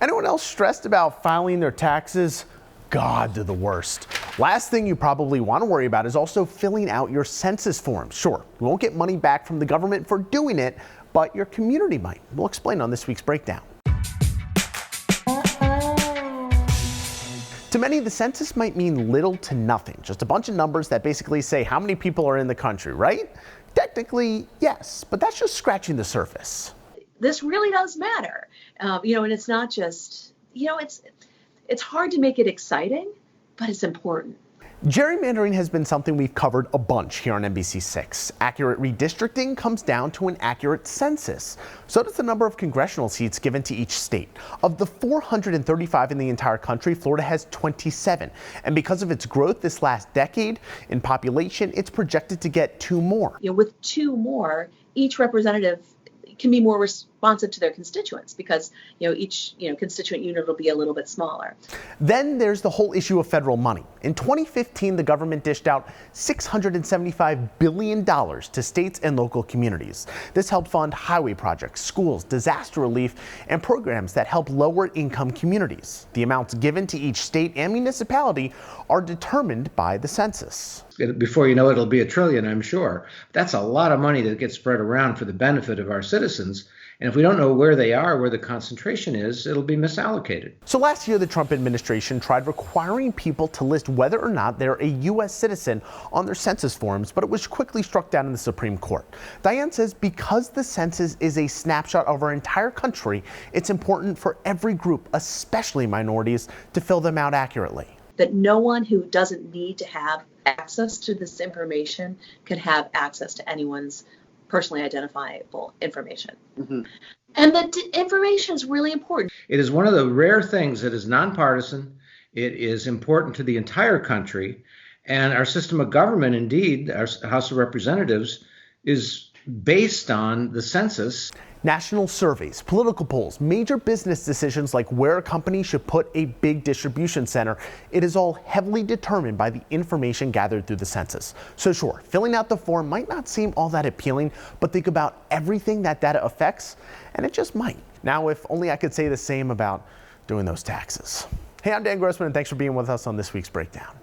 Anyone else stressed about filing their taxes? God, they're the worst. Last thing you probably want to worry about is also filling out your census forms. Sure, you won't get money back from the government for doing it, but your community might. We'll explain on this week's breakdown. To many, the census might mean little to nothing, just a bunch of numbers that basically say how many people are in the country, right? Technically, yes, but that's just scratching the surface. This really does matter, and it's not just, it's hard to make it exciting, but it's important. Gerrymandering has been something we've covered a bunch here on NBC6. Accurate redistricting comes down to an accurate census. So does the number of congressional seats given to each state. Of the 435 in the entire country, Florida has 27. And because of its growth this last decade in population, it's projected to get 2 more. With 2 more, each representative can be more responsive to their constituents because, each, constituent unit will be a little bit smaller. Then there's the whole issue of federal money. In 2015, the government dished out $675 billion to states and local communities. This helped fund highway projects, schools, disaster relief, and programs that help lower income communities. The amounts given to each state and municipality are determined by the census. Before you know it, it'll be $1 trillion, I'm sure. That's a lot of money that gets spread around for the benefit of our citizens. And if we don't know where they are, where the concentration is, it'll be misallocated. So last year, the Trump administration tried requiring people to list whether or not they're a U.S. citizen on their census forms, but it was quickly struck down in the Supreme Court. Diane says because the census is a snapshot of our entire country, it's important for every group, especially minorities, to fill them out accurately. That no one who doesn't need to have access to this information could have access to anyone's personally identifiable information. Mm-hmm. And the information is really important. It is one of the rare things that is nonpartisan. It is important to the entire country. And our system of government, indeed, our House of Representatives, is based on the census. National surveys, political polls, major business decisions like where a company should put a big distribution center, it is all heavily determined by the information gathered through the census. So sure, filling out the form might not seem all that appealing, but think about everything that data affects, and it just might. Now, if only I could say the same about doing those taxes. Hey, I'm Dan Grossman, and thanks for being with us on this week's Breakdown.